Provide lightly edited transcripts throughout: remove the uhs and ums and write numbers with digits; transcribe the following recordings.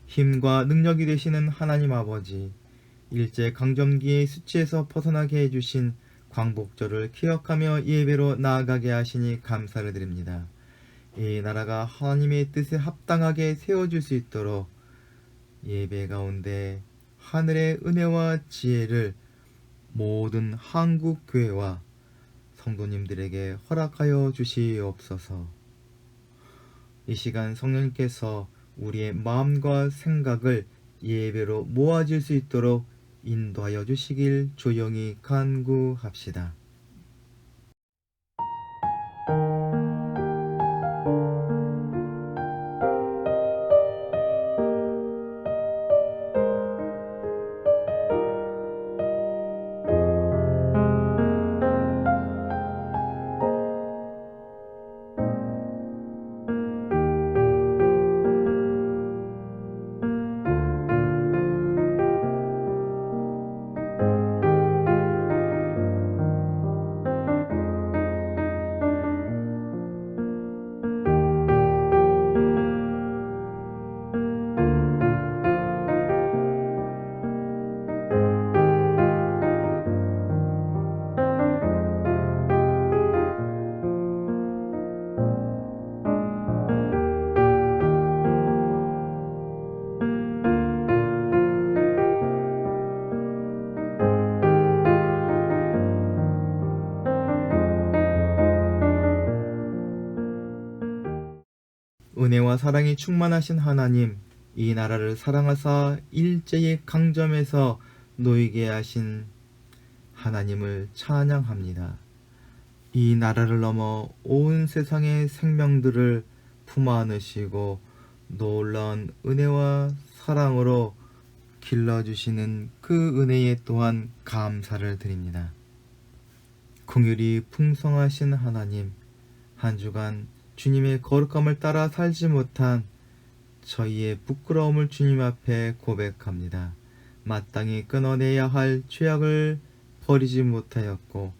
힘과 능력이 되시는 하나님 아버지, 일제강점기의 수치에서 벗어나게 해주신 광복절을 기억하며 예배로 나아가게 하시니 감사를 드립니다. 이 나라가 하나님의 뜻에 합당하게 세워질 수 있도록 예배 가운데 하늘의 은혜와 지혜를 모든 한국 교회와 성도님들에게 허락하여 주시옵소서. 이 시간 성령님께서 우리의 마음과 생각을 예배로 모아질 수 있도록 인도하여 주시길 조용히 간구합시다. 은혜와 사랑이 충만하신 하나님, 이 나라를 사랑하사 일제의 강점에서 놓이게 하신 하나님을 찬양합니다. 이 나라를 넘어 온 세상의 생명들을 품 안으시고 놀라운 은혜와 사랑으로 길러주시는 그 은혜에 또한 감사를 드립니다. 긍휼이 풍성하신 하나님, 한 주간 주님의 거룩함을 따라 살지 못한 저희의 부끄러움을 주님 앞에 고백합니다. 마땅히 끊어내야 할 죄악을 버리지 못하였고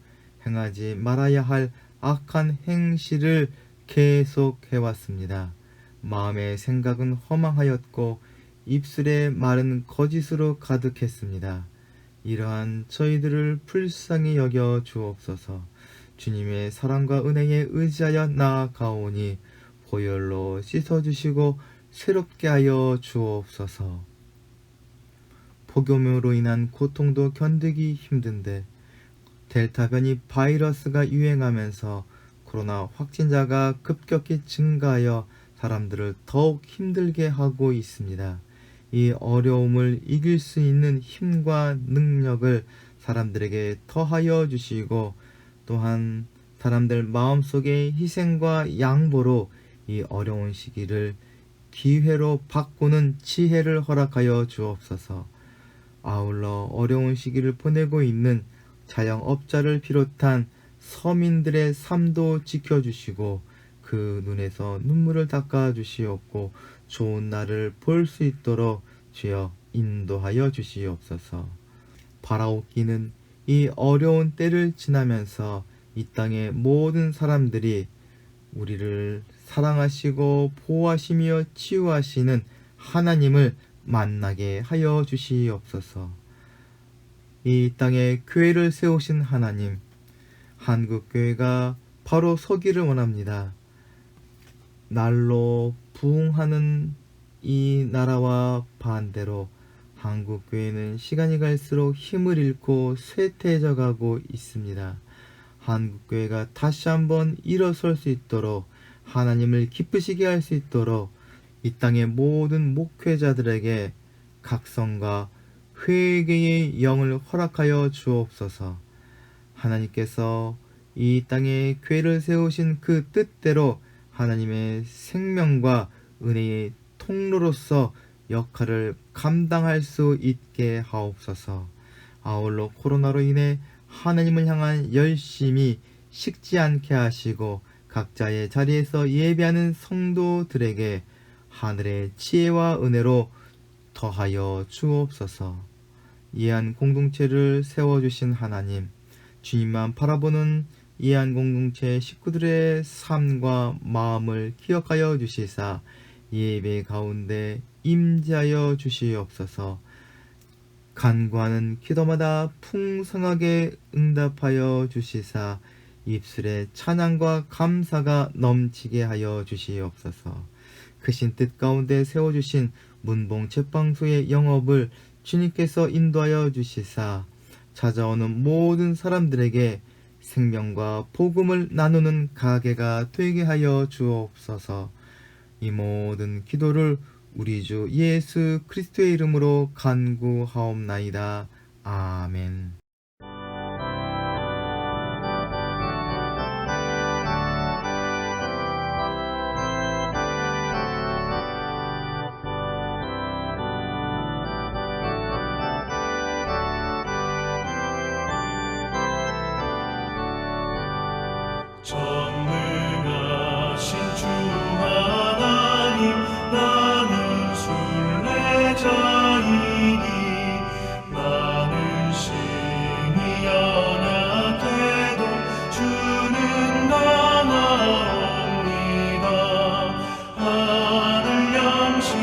행하지 말아야 할 악한 행실을 계속해왔습니다. 마음의 생각은 허망하였고 입술의 말은 거짓으로 가득했습니다. 이러한 저희들을 불쌍히 여겨 주옵소서. 주님의 사랑과 은혜에 의지하여 나아가오니 보혈로 씻어주시고 새롭게 하여 주옵소서. 폭염으로 인한 고통도 견디기 힘든데 델타 변이 바이러스가 유행하면서 코로나 확진자가 급격히 증가하여 사람들을 더욱 힘들게 하고 있습니다. 이 어려움을 이길 수 있는 힘과 능력을 사람들에게 더하여 주시고 또한 사람들 마음속의 희생과 양보로 이 어려운 시기를 기회로 바꾸는 지혜를 허락하여 주옵소서. 아울러 어려운 시기를 보내고 있는 자영업자를 비롯한 서민들의 삶도 지켜주시고 그 눈에서 눈물을 닦아주시옵고 좋은 날을 볼 수 있도록 주여 인도하여 주시옵소서. 바라옵기는 이 어려운 때를 지나면서 이 땅의 모든 사람들이 우리를 사랑하시고 보호하시며 치유하시는 하나님을 만나게 하여 주시옵소서. 이 땅에 교회를 세우신 하나님, 한국교회가 바로 서기를 원합니다. 날로 부흥하는 이 나라와 반대로 한국교회는 시간이 갈수록 힘을 잃고 쇠퇴해져 가고 있습니다. 한국교회가 다시 한번 일어설 수 있도록 하나님을 기쁘시게 할 수 있도록 이 땅의 모든 목회자들에게 각성과 회개의 영을 허락하여 주옵소서. 하나님께서 이 땅에 교회를 세우신 그 뜻대로 하나님의 생명과 은혜의 통로로서 역할을 감당할 수 있게 하옵소서. 아울러 코로나로 인해 하나님을 향한 열심이 식지 않게 하시고 각자의 자리에서 예배하는 성도들에게 하늘의 지혜와 은혜로 더하여 주옵소서. 이한 공동체를 세워주신 하나님, 주님만 바라보는 이한 공동체 식구들의 삶과 마음을 기억하여 주시사 예배 가운데 임재하여 주시옵소서. 간구하는 기도마다 풍성하게 응답하여 주시사 입술에 찬양과 감사가 넘치게 하여 주시옵소서. 크신 뜻 가운데 세워주신 문봉 책방소의 영업을 주님께서 인도하여 주시사 찾아오는 모든 사람들에게 생명과 복음을 나누는 가게가 되게 하여 주옵소서. 이 모든 기도를 우리 주 예수 그리스도의 이름으로 간구하옵나이다. 아멘. 전능하신 주 하나님, 나는 순례자이니 나는 심히 연약해도 주는 나나옵니다. 하늘 양식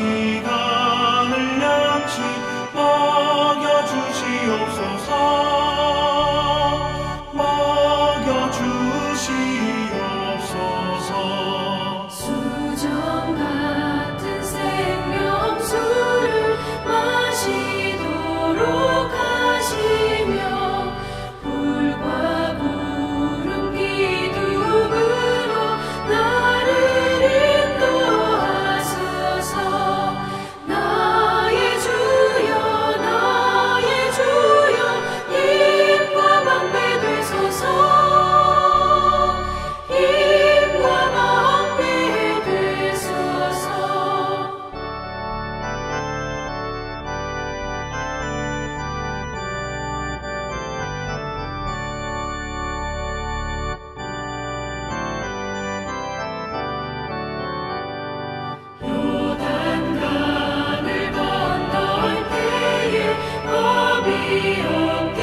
먹여주시옵소서. 수정 같은 생명수를 마시도록 하시며 불과 구름 기둥으로 나를 인도하소서. 나의 주여 힘과 방패 되소서. 요단강을 건널 때에 겁이 없게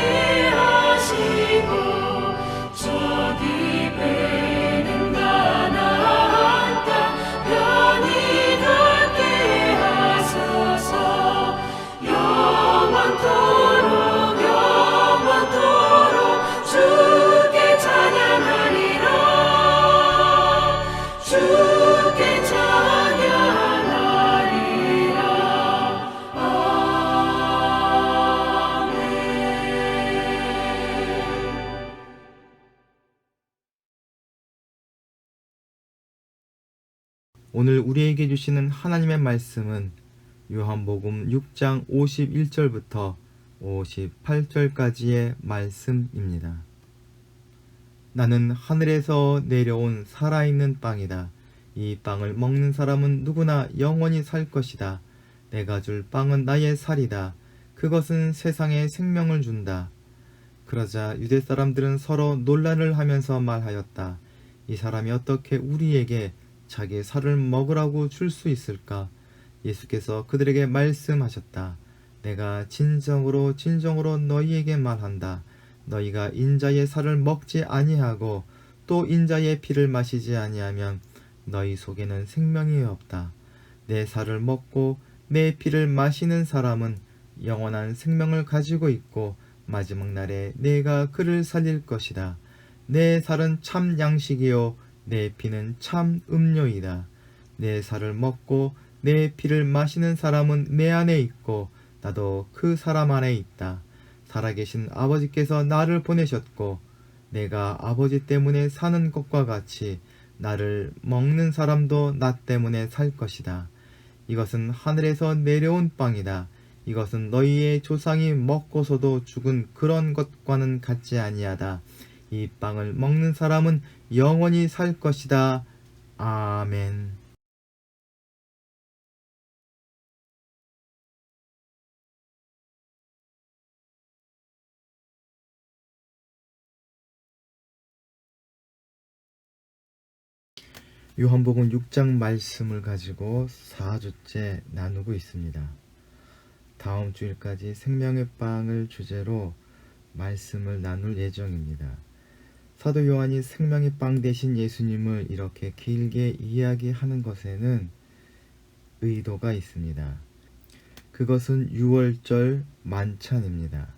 하시고 저기 배는 가나안 땅 편히 닿게 하소서. 영원토록 주께 찬양하리라. 주께 찬양하리라. 아멘. 오늘 우리에게 주시는 하나님의 말씀은 요한복음 6장 51절부터 58절까지의 말씀입니다. 나는 하늘에서 내려온 살아있는 빵이다. 이 빵을 먹는 사람은 누구나 영원히 살 것이다. 내가 줄 빵은 나의 살이다. 그것은 세상에 생명을 준다. 그러자 유대 사람들은 서로 논란을 하면서 말하였다. 이 사람이 어떻게 우리에게 자기 살을 먹으라고 줄 수 있을까? 예수께서 그들에게 말씀하셨다. 내가 진정으로 너희에게 말한다. 너희가 인자의 살을 먹지 아니하고 또 인자의 피를 마시지 아니하면 너희 속에는 생명이 없다. 내 살을 먹고 내 피를 마시는 사람은 영원한 생명을 가지고 있고 마지막 날에 내가 그를 살릴 것이다. 내 살은 참 양식이요 내 피는 참 음료이다. 내 살을 먹고 내 피를 마시는 사람은 내 안에 있고 나도 그 사람 안에 있다. 살아계신 아버지께서 나를 보내셨고 내가 아버지 때문에 사는 것과 같이 나를 먹는 사람도 나 때문에 살 것이다. 이것은 하늘에서 내려온 빵이다. 이것은 너희의 조상이 먹고서도 죽은 그런 것과는 같지 아니하다. 이 빵을 먹는 사람은 영원히 살 것이다. 아멘. 요한복음 6장 말씀을 가지고 4주째 나누고 있습니다. 다음 주일까지 생명의 빵을 주제로 말씀을 나눌 예정입니다. 사도 요한이 생명의 빵 대신 예수님을 이렇게 길게 이야기하는 것에는 의도가 있습니다. 그것은 유월절 만찬입니다.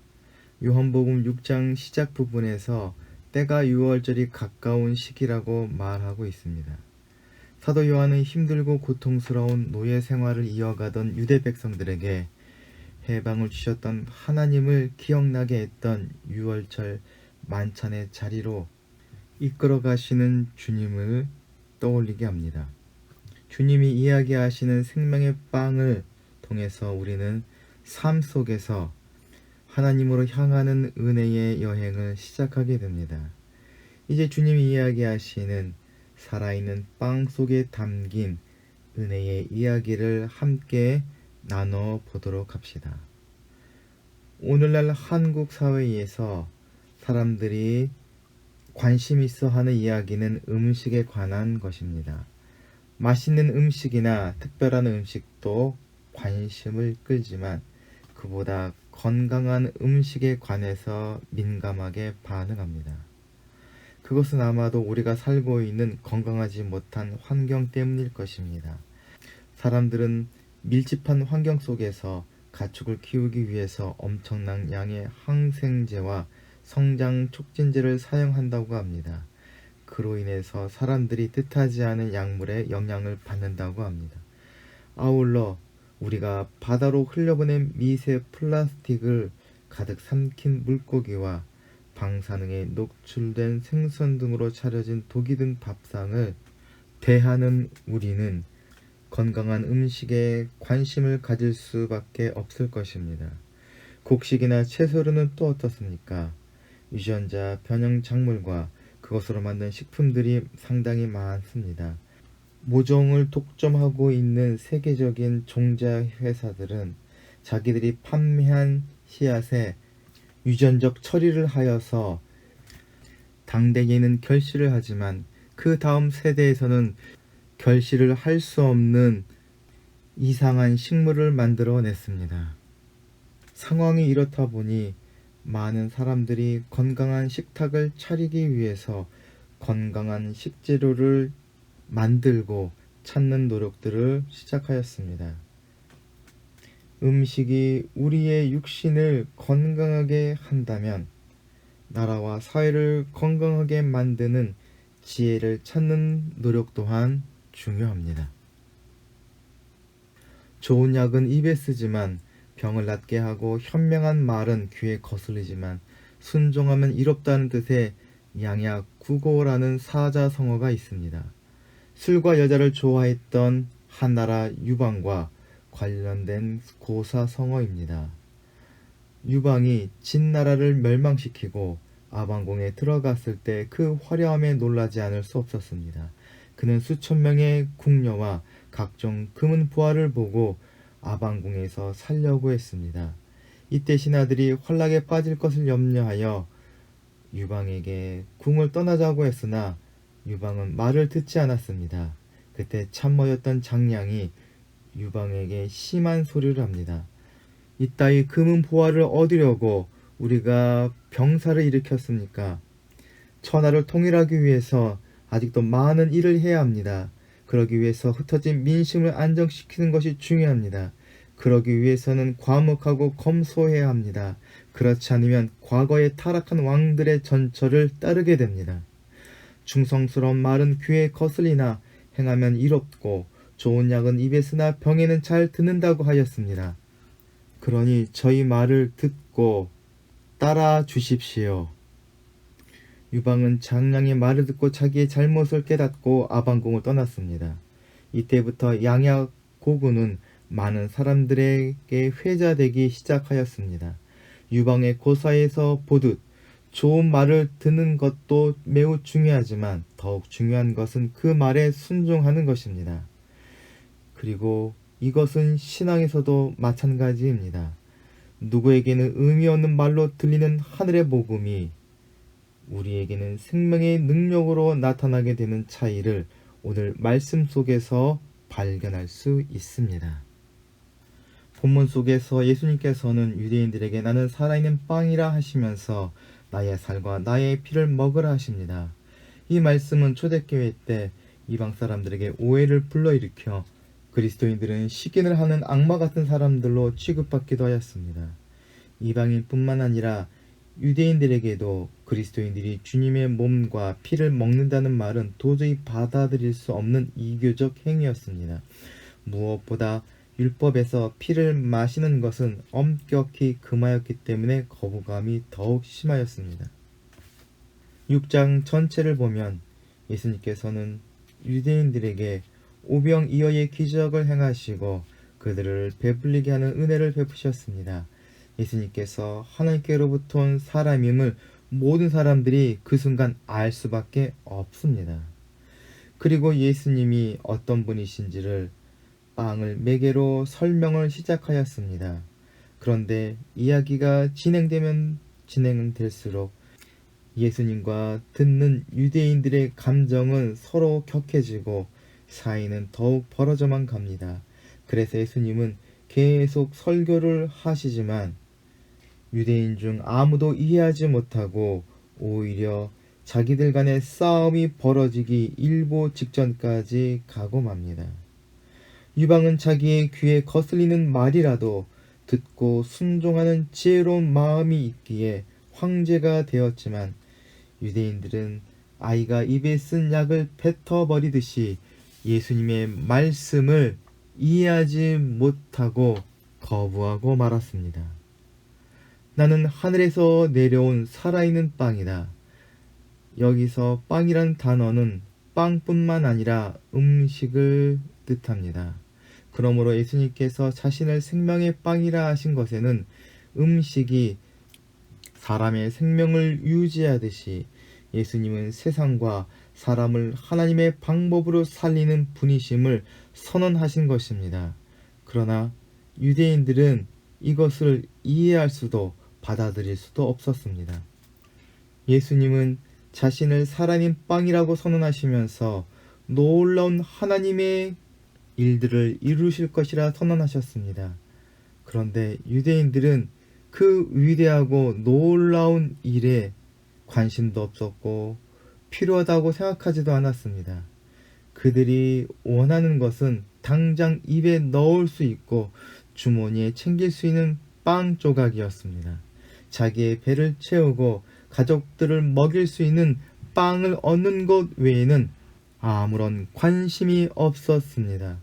요한복음 6장 시작 부분에서 때가 유월절이 가까운 시기라고 말하고 있습니다. 사도 요한은 힘들고 고통스러운 노예 생활을 이어가던 유대 백성들에게 해방을 주셨던 하나님을 기억나게 했던 유월절 만찬의 자리로 이끌어 가시는 주님을 떠올리게 합니다. 주님이 이야기하시는 생명의 빵을 통해서 우리는 삶 속에서 하나님으로 향하는 은혜의 여행을 시작하게 됩니다. 이제 주님이 이야기하시는 살아있는 빵 속에 담긴 은혜의 이야기를 함께 나눠보도록 합시다. 오늘날 한국 사회에서 사람들이 관심 있어 하는 이야기는 음식에 관한 것입니다. 맛있는 음식이나 특별한 음식도 관심을 끌지만 그보다 건강한 음식에 관해서 민감하게 반응합니다. 그것은 아마도 우리가 살고 있는 건강하지 못한 환경 때문일 것입니다. 사람들은 밀집한 환경 속에서 가축을 키우기 위해서 엄청난 양의 항생제와 성장 촉진제를 사용한다고 합니다. 그로 인해서 사람들이 뜻하지 않은 약물의 영향을 받는다고 합니다. 아울러 우리가 바다로 흘려보낸 미세 플라스틱을 가득 삼킨 물고기와 방사능에 노출된 생선 등으로 차려진 독이 든 밥상을 대하는 우리는 건강한 음식에 관심을 가질 수밖에 없을 것입니다. 곡식이나 채소류는 또 어떻습니까? 유전자 변형 작물과 그것으로 만든 식품들이 상당히 많습니다. 모종을 독점하고 있는 세계적인 종자 회사들은 자기들이 판매한 씨앗에 유전적 처리를 하여서 당대에는 결실을 하지만 그 다음 세대에서는 결실을 할 수 없는 이상한 식물을 만들어냈습니다. 상황이 이렇다 보니 많은 사람들이 건강한 식탁을 차리기 위해서 건강한 식재료를 만들고 찾는 노력들을 시작하였습니다. 음식이 우리의 육신을 건강하게 한다면 나라와 사회를 건강하게 만드는 지혜를 찾는 노력 또한 중요합니다. 좋은 약은 입에 쓰지만 병을 낫게 하고 현명한 말은 귀에 거슬리지만 순종하면 이롭다는 뜻의 양약구고라는 사자성어가 있습니다. 술과 여자를 좋아했던 한나라 유방과 관련된 고사성어입니다. 유방이 진나라를 멸망시키고 아방궁에 들어갔을 때 그 화려함에 놀라지 않을 수 없었습니다. 그는 수천 명의 궁녀와 각종 금은 부하를 보고 아방궁에서 살려고 했습니다. 이때 신하들이 환락에 빠질 것을 염려하여 유방에게 궁을 떠나자고 했으나 유방은 말을 듣지 않았습니다. 그때 참모였던 장량이 유방에게 심한 소리를 합니다. 이따위 금은 부하를 얻으려고 우리가 병사를 일으켰습니까? 천하를 통일하기 위해서 아직도 많은 일을 해야 합니다. 그러기 위해서 흩어진 민심을 안정시키는 것이 중요합니다. 그러기 위해서는 과묵하고 검소해야 합니다. 그렇지 않으면 과거의 타락한 왕들의 전철을 따르게 됩니다. 충성스러운 말은 귀에 거슬리나 행하면 이롭고 좋은 약은 입에 쓰나 병에는 잘 듣는다고 하였습니다. 그러니 저희 말을 듣고 따라 주십시오. 유방은 장량의 말을 듣고 자기의 잘못을 깨닫고 아방궁을 떠났습니다. 이때부터 양약고군은 많은 사람들에게 회자되기 시작하였습니다. 유방의 고사에서 보듯 좋은 말을 듣는 것도 매우 중요하지만 더욱 중요한 것은 그 말에 순종하는 것입니다. 그리고 이것은 신앙에서도 마찬가지입니다. 누구에게는 의미 없는 말로 들리는 하늘의 복음이 우리에게는 생명의 능력으로 나타나게 되는 차이를 오늘 말씀 속에서 발견할 수 있습니다. 본문 속에서 예수님께서는 유대인들에게 나는 살아있는 빵이라 하시면서 나의 살과 나의 피를 먹으라 하십니다. 이 말씀은 초대교회 때 이방 사람들에게 오해를 불러일으켜 그리스도인들은 시기를 하는 악마 같은 사람들로 취급받기도 하였습니다. 이방인뿐만 아니라 유대인들에게도 그리스도인들이 주님의 몸과 피를 먹는다는 말은 도저히 받아들일 수 없는 이교적 행위였습니다. 무엇보다 율법에서 피를 마시는 것은 엄격히 금하였기 때문에 거부감이 더욱 심하였습니다. 6장 전체를 보면 예수님께서는 유대인들에게 오병이어의 기적을 행하시고 그들을 배불리게 하는 은혜를 베푸셨습니다. 예수님께서 하나님께로부터 온 사람임을 모든 사람들이 그 순간 알 수밖에 없습니다. 그리고 예수님이 어떤 분이신지를 빵을 매개로 설명을 시작하였습니다. 그런데 이야기가 진행될수록 예수님과 듣는 유대인들의 감정은 서로 격해지고 사이는 더욱 벌어져만 갑니다. 그래서 예수님은 계속 설교를 하시지만 유대인 중 아무도 이해하지 못하고 오히려 자기들 간의 싸움이 벌어지기 일보 직전까지 가고 맙니다. 유방은 자기의 귀에 거슬리는 말이라도 듣고 순종하는 지혜로운 마음이 있기에 황제가 되었지만 유대인들은 아이가 입에 쓴 약을 뱉어버리듯이 예수님의 말씀을 이해하지 못하고 거부하고 말았습니다. 나는 하늘에서 내려온 살아있는 빵이다. 여기서 빵이란 단어는 빵뿐만 아니라 음식을 뜻합니다. 그러므로 예수님께서 자신을 생명의 빵이라 하신 것에는 음식이 사람의 생명을 유지하듯이 예수님은 세상과 사람을 하나님의 방법으로 살리는 분이심을 선언하신 것입니다. 그러나 유대인들은 이것을 이해할 수도 받아들일 수도 없었습니다. 예수님은 자신을 살아있는 빵이라고 선언하시면서 놀라운 하나님의 일들을 이루실 것이라 선언하셨습니다. 그런데 유대인들은 그 위대하고 놀라운 일에 관심도 없었고 필요하다고 생각하지도 않았습니다. 그들이 원하는 것은 당장 입에 넣을 수 있고 주머니에 챙길 수 있는 빵 조각이었습니다. 자기의 배를 채우고 가족들을 먹일 수 있는 빵을 얻는 것 외에는 아무런 관심이 없었습니다.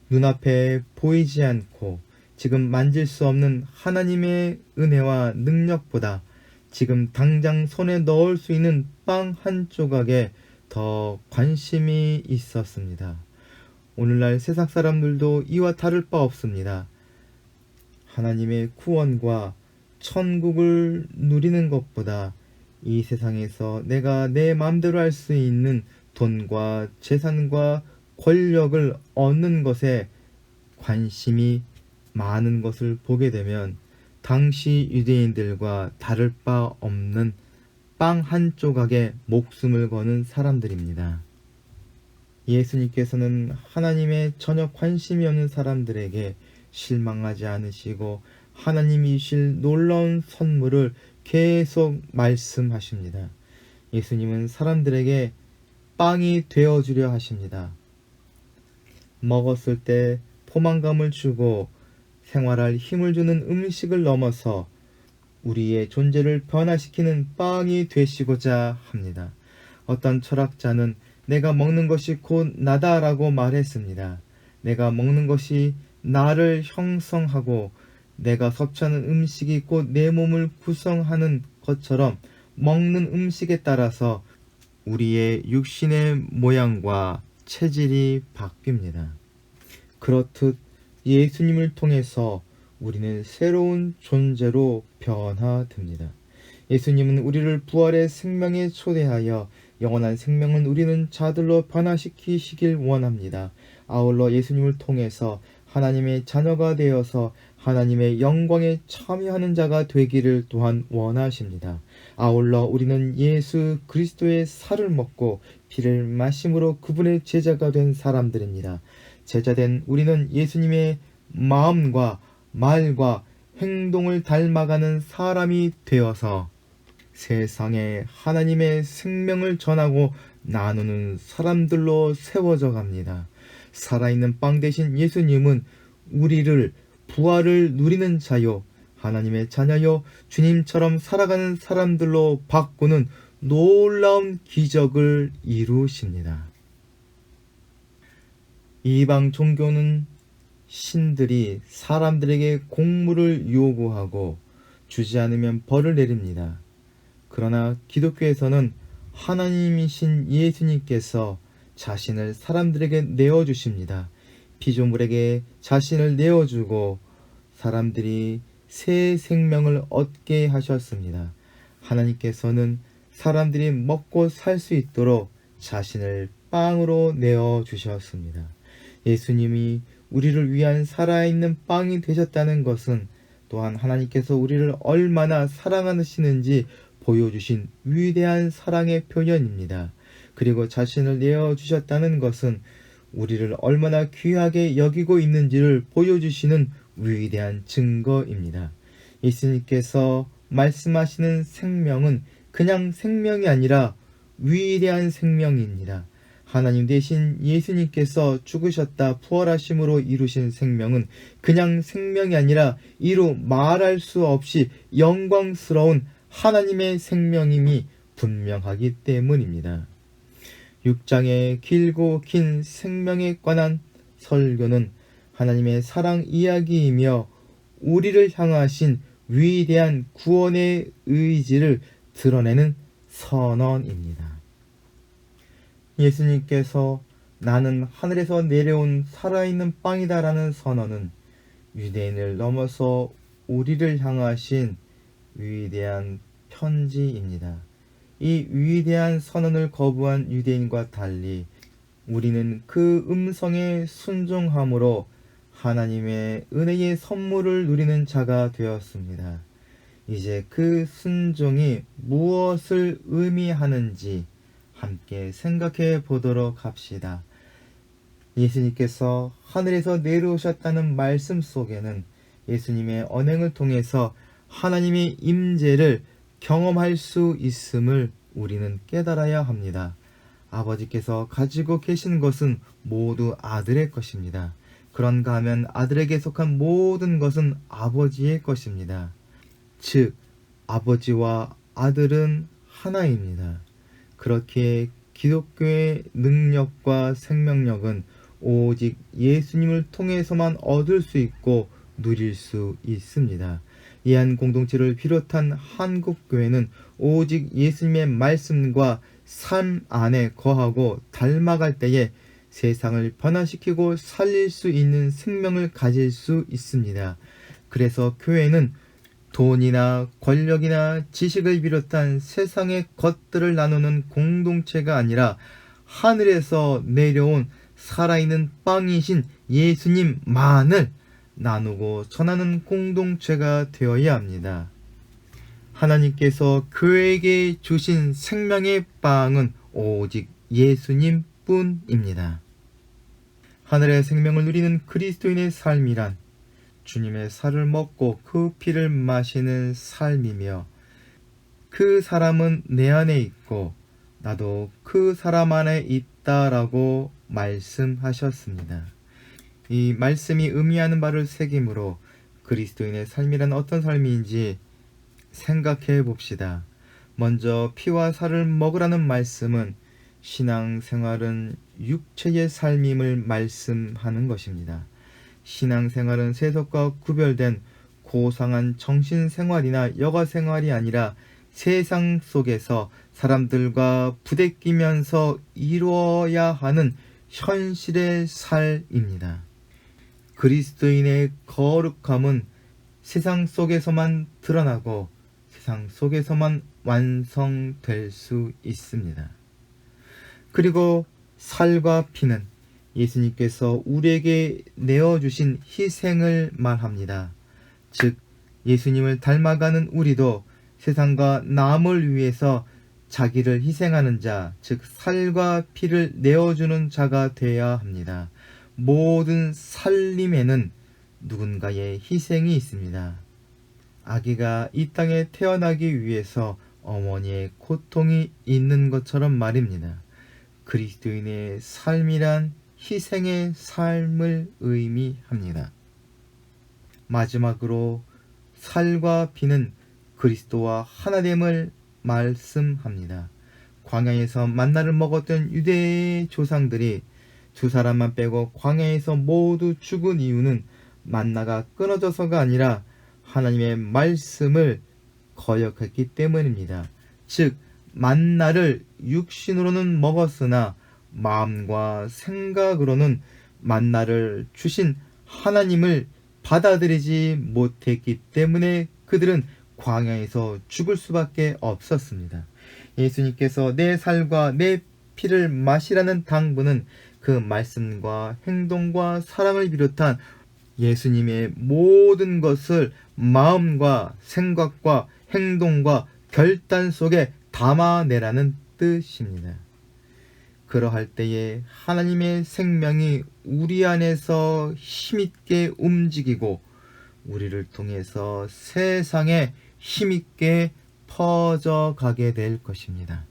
눈앞에 보이지 않고 지금 만질 수 없는 하나님의 은혜와 능력보다 지금 당장 손에 넣을 수 있는 빵 한 조각에 더 관심이 있었습니다. 오늘날 세상 사람들도 이와 다를 바 없습니다. 하나님의 구원과 천국을 누리는 것보다 이 세상에서 내가 내 마음대로 할 수 있는 돈과 재산과 권력을 얻는 것에 관심이 많은 것을 보게 되면 당시 유대인들과 다를 바 없는 빵 한 조각에 목숨을 거는 사람들입니다. 예수님께서는 하나님의 전혀 관심이 없는 사람들에게 실망하지 않으시고 하나님이 주실 놀라운 선물을 계속 말씀하십니다. 예수님은 사람들에게 빵이 되어주려 하십니다. 먹었을 때 포만감을 주고 생활할 힘을 주는 음식을 넘어서 우리의 존재를 변화시키는 빵이 되시고자 합니다. 어떤 철학자는 내가 먹는 것이 곧 나다라고 말했습니다. 내가 먹는 것이 나를 형성하고 내가 섭취하는 음식이 곧 내 몸을 구성하는 것처럼 먹는 음식에 따라서 우리의 육신의 모양과 체질이 바뀝니다. 그렇듯 예수님을 통해서 우리는 새로운 존재로 변화됩니다. 예수님은 우리를 부활의 생명에 초대하여 영원한 생명을 누리는 자들로 변화시키시길 원합니다. 아울러 예수님을 통해서 하나님의 자녀가 되어서 하나님의 영광에 참여하는 자가 되기를 또한 원하십니다. 아울러 우리는 예수 그리스도의 살을 먹고 피를 마심으로 그분의 제자가 된 사람들입니다. 제자된 우리는 예수님의 마음과 말과 행동을 닮아가는 사람이 되어서 세상에 하나님의 생명을 전하고 나누는 사람들로 세워져 갑니다. 살아있는 빵 대신 예수님은 우리를 부활을 누리는 자요, 하나님의 자녀요, 주님처럼 살아가는 사람들로 바꾸는 놀라운 기적을 이루십니다. 이방 종교는 신들이 사람들에게 공물을 요구하고 주지 않으면 벌을 내립니다. 그러나 기독교에서는 하나님이신 예수님께서 자신을 사람들에게 내어주십니다. 피조물에게 자신을 내어주고 사람들이 새 생명을 얻게 하셨습니다. 하나님께서는 사람들이 먹고 살 수 있도록 자신을 빵으로 내어주셨습니다. 예수님이 우리를 위한 살아있는 빵이 되셨다는 것은 또한 하나님께서 우리를 얼마나 사랑하시는지 보여주신 위대한 사랑의 표현입니다. 그리고 자신을 내어주셨다는 것은 우리를 얼마나 귀하게 여기고 있는지를 보여주시는 위대한 증거입니다. 예수님께서 말씀하시는 생명은 그냥 생명이 아니라 위대한 생명입니다. 하나님 대신 예수님께서 죽으셨다 부활하심으로 이루신 생명은 그냥 생명이 아니라 이루 말할 수 없이 영광스러운 하나님의 생명임이 분명하기 때문입니다. 6장의 길고 긴 생명에 관한 설교는 하나님의 사랑 이야기이며 우리를 향하신 위대한 구원의 의지를 드러내는 선언입니다. 예수님께서 나는 하늘에서 내려온 살아있는 빵이다 라는 선언은 유대인을 넘어서 우리를 향하신 위대한 편지입니다. 이 위대한 선언을 거부한 유대인과 달리 우리는 그 음성에 순종함으로 하나님의 은혜의 선물을 누리는 자가 되었습니다. 이제 그 순종이 무엇을 의미하는지 함께 생각해 보도록 합시다. 예수님께서 하늘에서 내려오셨다는 말씀 속에는 예수님의 언행을 통해서 하나님의 임재를 경험할 수 있음을 우리는 깨달아야 합니다. 아버지께서 가지고 계신 것은 모두 아들의 것입니다. 그런가 하면 아들에게 속한 모든 것은 아버지의 것입니다. 즉, 아버지와 아들은 하나입니다. 그렇기에 기독교의 능력과 생명력은 오직 예수님을 통해서만 얻을 수 있고 누릴 수 있습니다. 이 한 공동체를 비롯한 한국교회는 오직 예수님의 말씀과 삶 안에 거하고 닮아갈 때에 세상을 변화시키고 살릴 수 있는 생명을 가질 수 있습니다. 그래서 교회는 돈이나 권력이나 지식을 비롯한 세상의 것들을 나누는 공동체가 아니라 하늘에서 내려온 살아있는 빵이신 예수님만을 나누고 전하는 공동체가 되어야 합니다. 하나님께서 교회에게 주신 생명의 빵은 오직 예수님 뿐입니다. 하늘의 생명을 누리는 그리스도인의 삶이란 주님의 살을 먹고 그 피를 마시는 삶이며 그 사람은 내 안에 있고 나도 그 사람 안에 있다라고 말씀하셨습니다. 이 말씀이 의미하는 바를 새김으로 그리스도인의 삶이란 어떤 삶인지 생각해 봅시다. 먼저 피와 살을 먹으라는 말씀은 신앙생활은 육체의 삶임을 말씀하는 것입니다. 신앙생활은 세속과 구별된 고상한 정신생활이나 여가생활이 아니라 세상 속에서 사람들과 부대끼면서 이루어야 하는 현실의 삶입니다. 그리스도인의 거룩함은 세상 속에서만 드러나고 세상 속에서만 완성될 수 있습니다. 그리고 살과 피는 예수님께서 우리에게 내어주신 희생을 말합니다. 즉, 예수님을 닮아가는 우리도 세상과 남을 위해서 자기를 희생하는 자, 즉 살과 피를 내어주는 자가 되어야 합니다. 모든 살림에는 누군가의 희생이 있습니다. 아기가 이 땅에 태어나기 위해서 어머니의 고통이 있는 것처럼 말입니다. 그리스도인의 삶이란 희생의 삶을 의미합니다. 마지막으로 살과 피는 그리스도와 하나됨을 말씀합니다. 광야에서 만나를 먹었던 유대의 조상들이 두 사람만 빼고 광야에서 모두 죽은 이유는 만나가 끊어져서가 아니라 하나님의 말씀을 거역했기 때문입니다. 즉 만나를 육신으로는 먹었으나 마음과 생각으로는 만나를 주신 하나님을 받아들이지 못했기 때문에 그들은 광야에서 죽을 수밖에 없었습니다. 예수님께서 내 살과 내 피를 마시라는 당부는 그 말씀과 행동과 사랑을 비롯한 예수님의 모든 것을 마음과 생각과 행동과 결단 속에 담아내라는 뜻입니다. 그러할 때에 하나님의 생명이 우리 안에서 힘있게 움직이고 우리를 통해서 세상에 힘있게 퍼져가게 될 것입니다.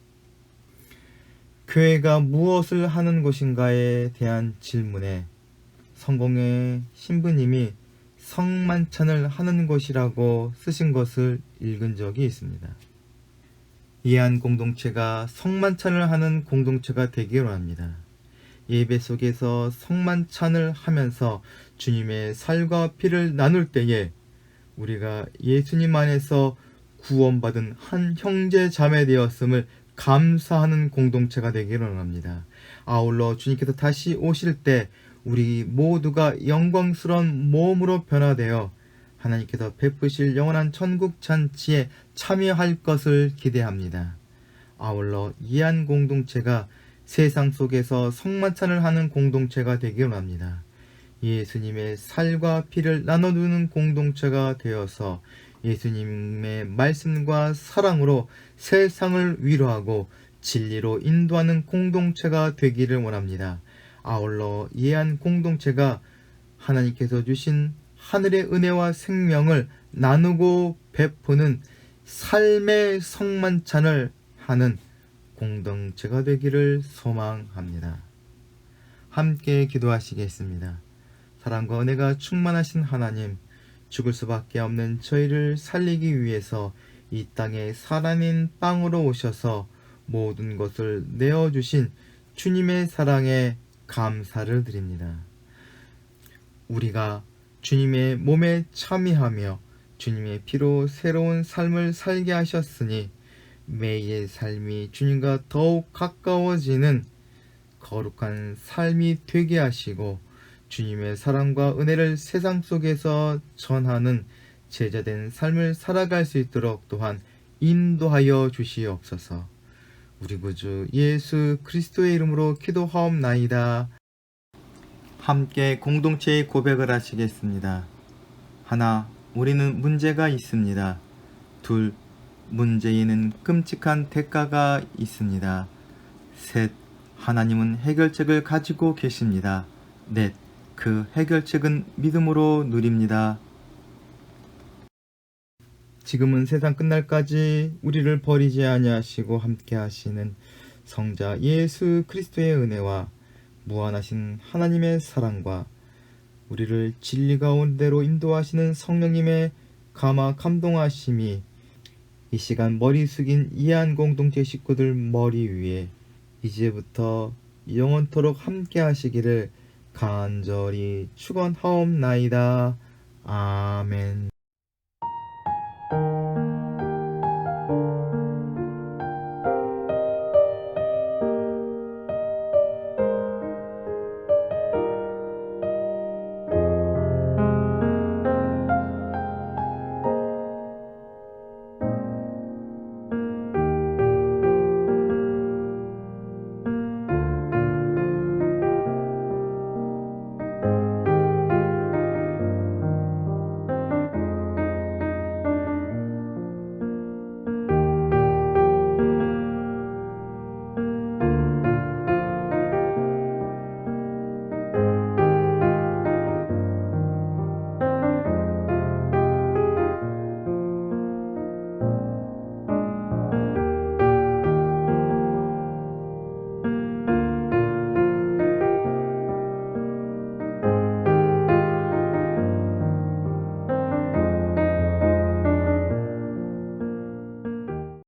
교회가 무엇을 하는 곳인가에 대한 질문에 성공의 신부님이 성만찬을 하는 곳이라고 쓰신 것을 읽은 적이 있습니다. 이한 공동체가 성만찬을 하는 공동체가 되기를 원합니다. 예배 속에서 성만찬을 하면서 주님의 살과 피를 나눌 때에 우리가 예수님 안에서 구원받은 한 형제 자매 되었음을 감사하는 공동체가 되기를 원합니다. 아울러 주님께서 다시 오실 때 우리 모두가 영광스러운 몸으로 변화되어 하나님께서 베푸실 영원한 천국 잔치에 참여할 것을 기대합니다. 아울러 이한 공동체가 세상 속에서 성만찬을 하는 공동체가 되기를 원합니다. 예수님의 살과 피를 나눠주는 공동체가 되어서 예수님의 말씀과 사랑으로 세상을 위로하고 진리로 인도하는 공동체가 되기를 원합니다. 아울러 이한 공동체가 하나님께서 주신 하늘의 은혜와 생명을 나누고 베푸는 삶의 성만찬을 하는 공동체가 되기를 소망합니다. 함께 기도하시겠습니다. 사랑과 은혜가 충만하신 하나님, 죽을 수밖에 없는 저희를 살리기 위해서 이 땅에 살아있는 빵으로 오셔서 모든 것을 내어주신 주님의 사랑에 감사를 드립니다. 우리가 주님의 몸에 참여하며 주님의 피로 새로운 삶을 살게 하셨으니 매일의 삶이 주님과 더욱 가까워지는 거룩한 삶이 되게 하시고 주님의 사랑과 은혜를 세상 속에서 전하는 제자된 삶을 살아갈 수 있도록 또한 인도하여 주시옵소서. 우리 구주 예수 그리스도의 이름으로 기도하옵나이다. 함께 공동체의 고백을 하시겠습니다. 하나, 우리는 문제가 있습니다. 둘, 문제에는 끔찍한 대가가 있습니다. 셋, 하나님은 해결책을 가지고 계십니다. 넷, 그 해결책은 믿음으로 누립니다. 지금은 세상 끝날까지 우리를 버리지 아니하시고 함께 하시는 성자 예수 그리스도의 은혜와 무한하신 하나님의 사랑과 우리를 진리 가운데로 인도하시는 성령님의 감화 감동하심이 이 시간 머리 숙인 이한 공동체 식구들 머리 위에 이제부터 영원토록 함께 하시기를 간절히 축원하옵나이다. 아멘.